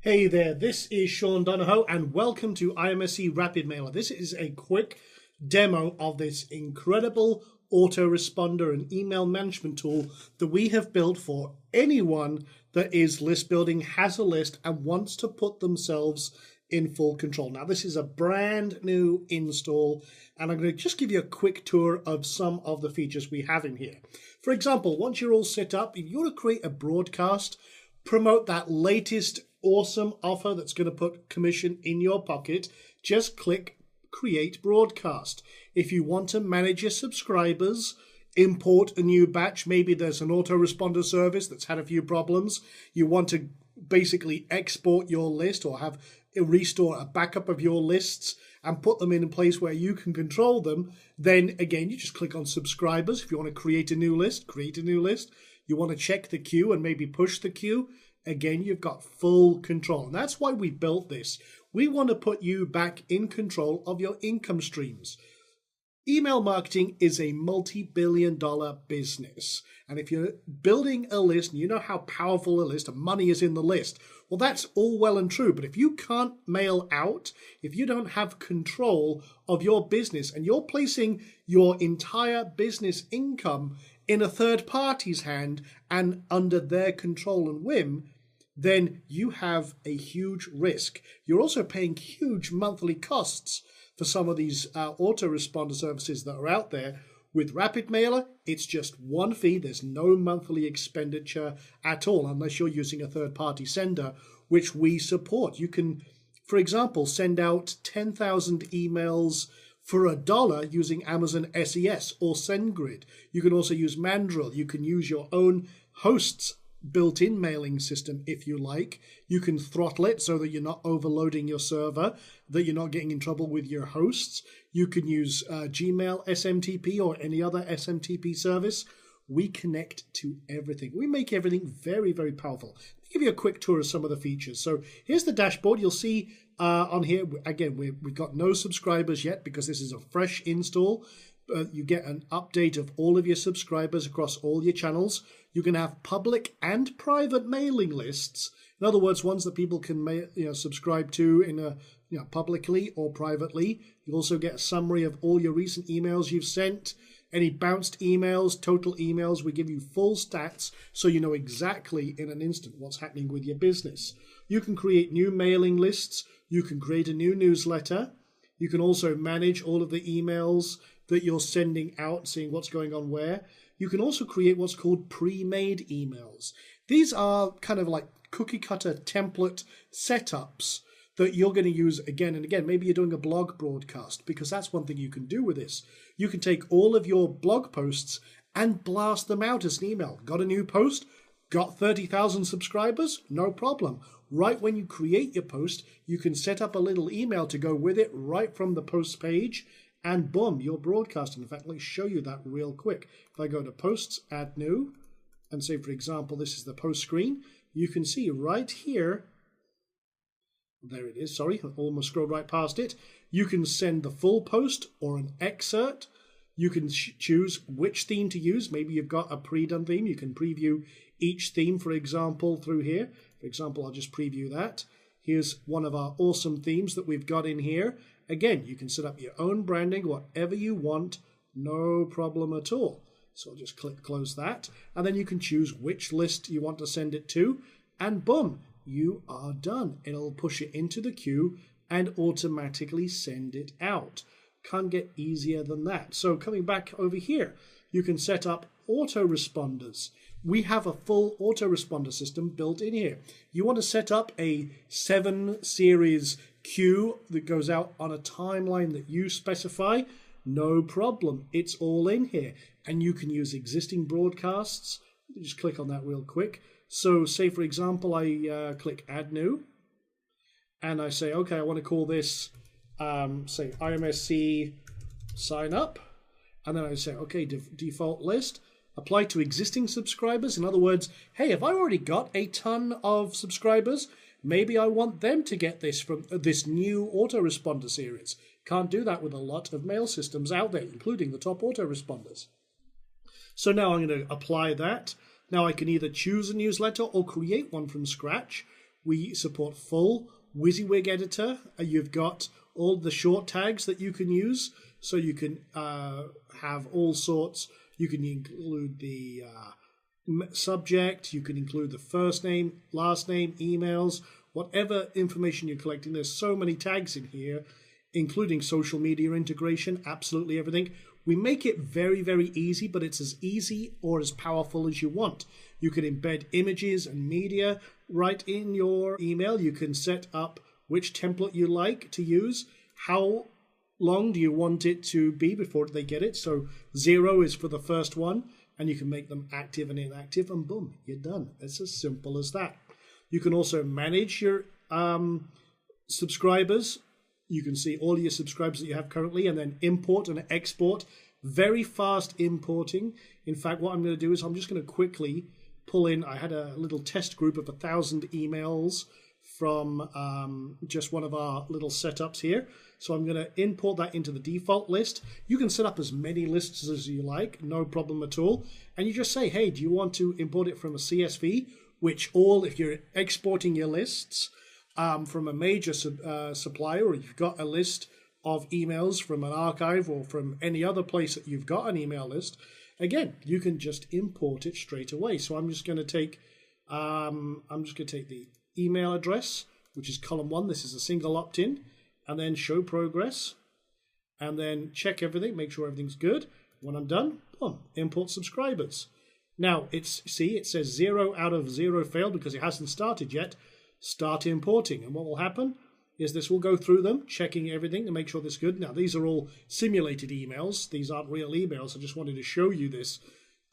Hey there, this is Sean Donahoe and welcome to IMSC Rapid Mailer. This is a quick demo of this incredible autoresponder and email management tool that we have built for anyone that is list building, has a list and wants to put themselves in full control. Now this is a brand new install and I'm going to just give you a quick tour of some of the features we have in here. For example, once you're all set up, if you want to create a broadcast, promote that latest awesome offer that's going to put commission in your pocket, just click Create Broadcast. If you want to manage your subscribers, import a new batch, maybe there's an autoresponder service that's had a few problems, you want to basically export your list or have restore a backup of your lists and put them in a place where you can control them, then again, you just click on subscribers. If you want to create a new list, create a new list. You want to check the queue and maybe push the queue. Again, you've got full control. And that's why we built this. We want to put you back in control of your income streams. Email marketing is a multi-billion-dollar business. And if you're building a list and you know how powerful a list and money is in the list, well, that's all well and true. But if you can't mail out, if you don't have control of your business and you're placing your entire business income in a third party's hand and under their control and whim, then you have a huge risk. You're also paying huge monthly costs for some of these autoresponder services that are out there. With Rapid Mailer, it's just one fee. There's no monthly expenditure at all unless you're using a third-party sender, which we support. You can, for example, send out 10,000 emails for $1 using Amazon SES or SendGrid. You can also use Mandrill. You can use your own host's built-in mailing system if you like. You can throttle it so that you're not overloading your server, that you're not getting in trouble with your hosts. You can use Gmail SMTP or any other SMTP service. We connect to everything. We make everything very, very powerful. Let me give you a quick tour of some of the features. So here's the dashboard. You'll see on here, again, we've got no subscribers yet because this is a fresh install. You get an update of all of your subscribers across all your channels. You can have public and private mailing lists. In other words, ones that people can subscribe to in a publicly or privately. You also get a summary of all your recent emails you've sent, any bounced emails, total emails. We give you full stats so you know exactly in an instant what's happening with your business. You can create new mailing lists. You can create a new newsletter. You can also manage all of the emails that you're sending out, seeing what's going on where. You can also create what's called pre-made emails. These are kind of like cookie cutter template setups that you're going to use again and again. Maybe you're doing a blog broadcast, because that's one thing you can do with this. You can take all of your blog posts and blast them out as an email. Got a new post? Got 30,000 subscribers? No problem. Right when you create your post, you can set up a little email to go with it right from the post page, and boom, you're broadcasting. In fact, let me show you that real quick. If I go to Posts, Add New, and say, for example, this is the post screen, you can see right here, there it is, sorry, I almost scrolled right past it. You can send the full post or an excerpt. You can choose which theme to use. Maybe you've got a pre-done theme. You can preview each theme, for example, through here. For example, I'll just preview that. Here's one of our awesome themes that we've got in here. Again, you can set up your own branding, whatever you want, no problem at all. So I'll just click close that. And then you can choose which list you want to send it to. And boom, you are done. It'll push it into the queue and automatically send it out. Can't get easier than that. So coming back over here, you can set up autoresponders. We have a full autoresponder system built in here. You want to set up a 7 series queue that goes out on a timeline that you specify? No problem. It's all in here. And you can use existing broadcasts. Just click on that real quick. So say, for example, I click Add New. And I say, okay, I want to call this, say, IMSC Sign Up. And then I say, okay, default list. Apply to existing subscribers. In other words, hey, have I already got a ton of subscribers? Maybe I want them to get this from this new autoresponder series. Can't do that with a lot of mail systems out there, including the top autoresponders. So now I'm going to apply that. Now I can either choose a newsletter or create one from scratch. We support full WYSIWYG editor. You've got all the short tags that you can use. So you can have all sorts. You can include the subject. You can include the first name, last name, emails, whatever information you're collecting. There's so many tags in here, including social media integration, absolutely everything. We make it very, very easy, but it's as easy or as powerful as you want. You can embed images and media right in your email. You can set up which template you like to use. How long do you want it to be before they get it? So 0 is for the first one, and you can make them active and inactive, and boom, you're done. It's as simple as that. You can also manage your subscribers. You can see all your subscribers that you have currently, and then import and export. Very fast importing. In fact, what I'm going to do is I'm just going to quickly pull in. I had a little test group of 1,000 emails from just one of our little setups here. So I'm going to import that into the default list. You can set up as many lists as you like, no problem at all. And you just say, hey, do you want to import it from a CSV? Which if you're exporting your lists from a major supplier, or you've got a list of emails from an archive or from any other place that you've got an email list, again, you can just import it straight away. So I'm just going to take the email address, which is column 1. This is a single opt-in, and then show progress, and then check everything, make sure everything's good. When I'm done, boom, import subscribers. Now it says 0 out of 0 failed because it hasn't started yet. Start importing, and what will happen is this will go through them, checking everything to make sure this is good. Now these are all simulated emails. These aren't real emails. I just wanted to show you this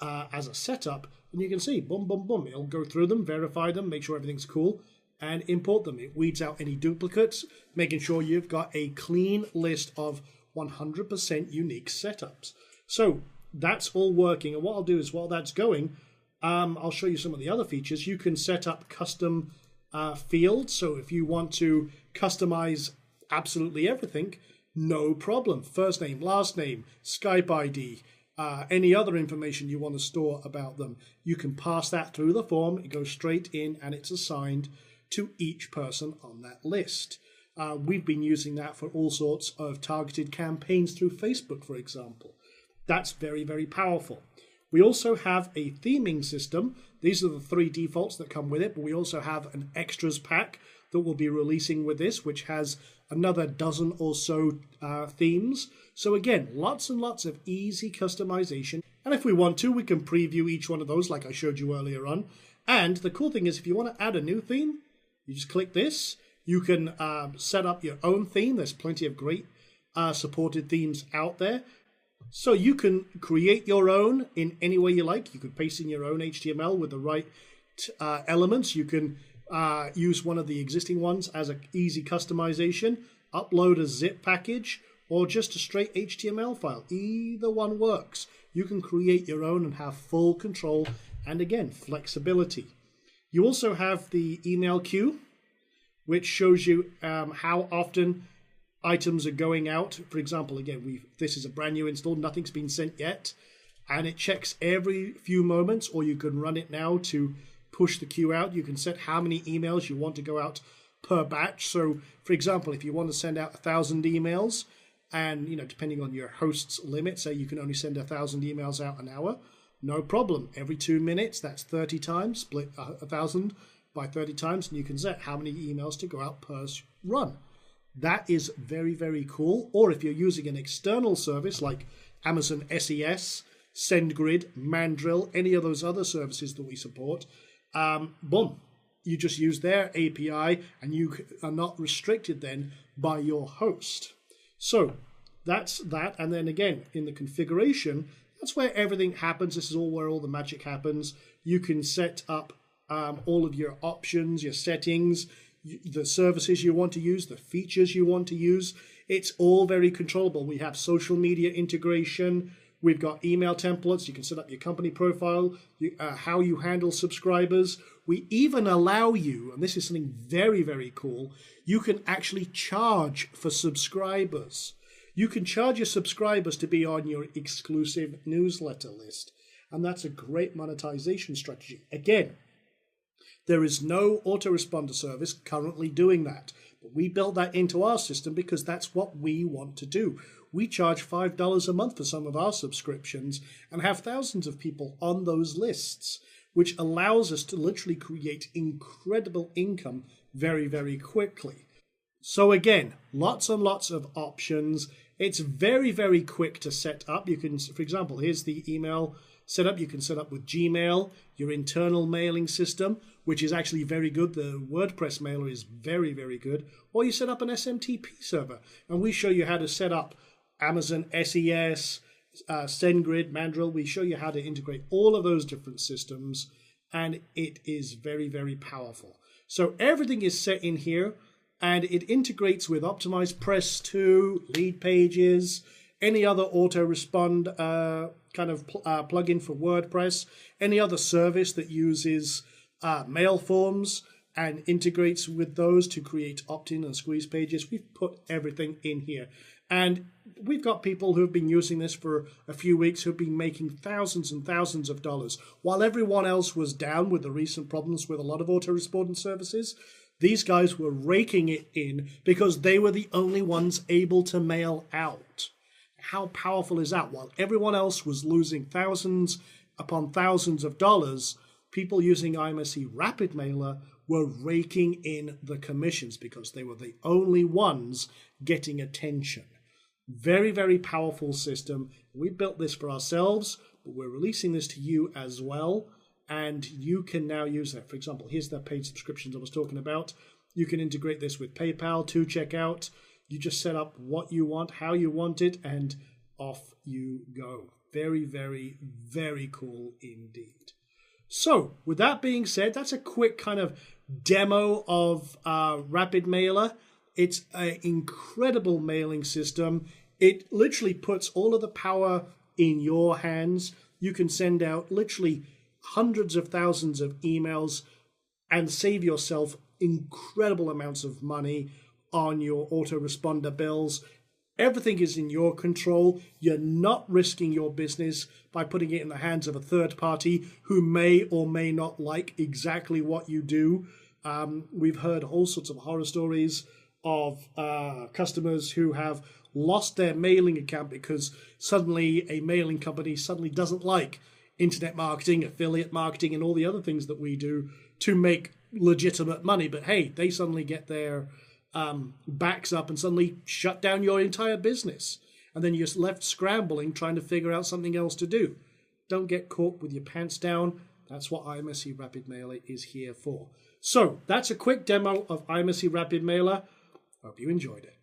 as a setup, and you can see, boom, boom, boom. It'll go through them, verify them, make sure everything's cool, and import them. It weeds out any duplicates, making sure you've got a clean list of 100% unique setups. So that's all working, and what I'll do is while that's going, I'll show you some of the other features. You can set up custom fields, so if you want to customize absolutely everything, no problem. First name, last name, Skype ID, any other information you want to store about them, you can pass that through the form. It goes straight in and it's assigned to each person on that list. We've been using that for all sorts of targeted campaigns through Facebook, for example. That's very, very powerful. We also have a theming system. These are the 3 defaults that come with it, but we also have an extras pack that we'll be releasing with this, which has another dozen or so themes. So again, lots and lots of easy customization. And if we want to, we can preview each one of those like I showed you earlier on. And the cool thing is if you want to add a new theme, you just click this. You can set up your own theme. There's plenty of great supported themes out there. So you can create your own in any way you like. You could paste in your own HTML with the right elements. You can use one of the existing ones as an easy customization, upload a zip package, or just a straight HTML file. Either one works. You can create your own and have full control, and again, flexibility. You also have the email queue, which shows you how often items are going out. For example, again, this is a brand new install, nothing's been sent yet, and it checks every few moments, or you can run it now to push the queue out. You can set how many emails you want to go out per batch. So, for example, if you want to send out 1,000 emails, and depending on your host's limit, say you can only send 1,000 emails out an hour, no problem. Every 2 minutes, that's 30 times, split 1,000 by 30 times, and you can set how many emails to go out per run. That is very, very cool. Or if you're using an external service like Amazon SES, SendGrid, Mandrill, any of those other services that we support, boom, you just use their API and you are not restricted then by your host. So that's that. And then again, in the configuration, that's where everything happens. This is all where all the magic happens. You can set up all of your options, your settings, the services you want to use, the features you want to use. It's all very controllable. We have social media integration. We've got email templates. You can set up your company profile, how you handle subscribers. We even allow you, and this is something very, very cool, you can actually charge for subscribers. You can charge your subscribers to be on your exclusive newsletter list. And that's a great monetization strategy. Again, There is no autoresponder service currently doing that. But we built that into our system because that's what we want to do. We charge $5 a month for some of our subscriptions and have thousands of people on those lists, which allows us to literally create incredible income very, very quickly. So again, lots and lots of options. It's very, very quick to set up. You can, for example, here's the email setup. You can set up with Gmail, your internal mailing system, which is actually very good. The WordPress mailer is very, very good. Or you set up an SMTP server. And we show you how to set up Amazon SES, SendGrid, Mandrill. We show you how to integrate all of those different systems. And it is very, very powerful. So everything is set in here. And it integrates with Optimized Press 2, Leadpages, any other autorespond kind of plugin for WordPress, any other service that uses mail forms and integrates with those to create opt-in and squeeze pages. We've put everything in here. And we've got people who have been using this for a few weeks who have been making thousands and thousands of dollars. While everyone else was down with the recent problems with a lot of autoresponding services, these guys were raking it in because they were the only ones able to mail out. How powerful is that? While everyone else was losing thousands upon thousands of dollars, people using IMSC Rapid Mailer were raking in the commissions because they were the only ones getting attention. Very, very powerful system. We built this for ourselves, but we're releasing this to you as well. And you can now use that. For example, here's the paid subscriptions I was talking about. You can integrate this with PayPal to checkout. You just set up what you want, how you want it, and off you go. Very, very, very cool indeed. So with that being said, that's a quick kind of demo of Rapid Mailer. It's an incredible mailing system. It literally puts all of the power in your hands. You can send out literally hundreds of thousands of emails and save yourself incredible amounts of money on your autoresponder bills. Everything is in your control. You're not risking your business by putting it in the hands of a third party who may or may not like exactly what you do. We've heard all sorts of horror stories of customers who have lost their mailing account because suddenly a mailing company suddenly doesn't like internet marketing, affiliate marketing, and all the other things that we do to make legitimate money. But hey, they suddenly get their backs up and suddenly shut down your entire business. And then you're left scrambling trying to figure out something else to do. Don't get caught with your pants down. That's what IMSC Rapid Mailer is here for. So that's a quick demo of IMSC Rapid Mailer. Hope you enjoyed it.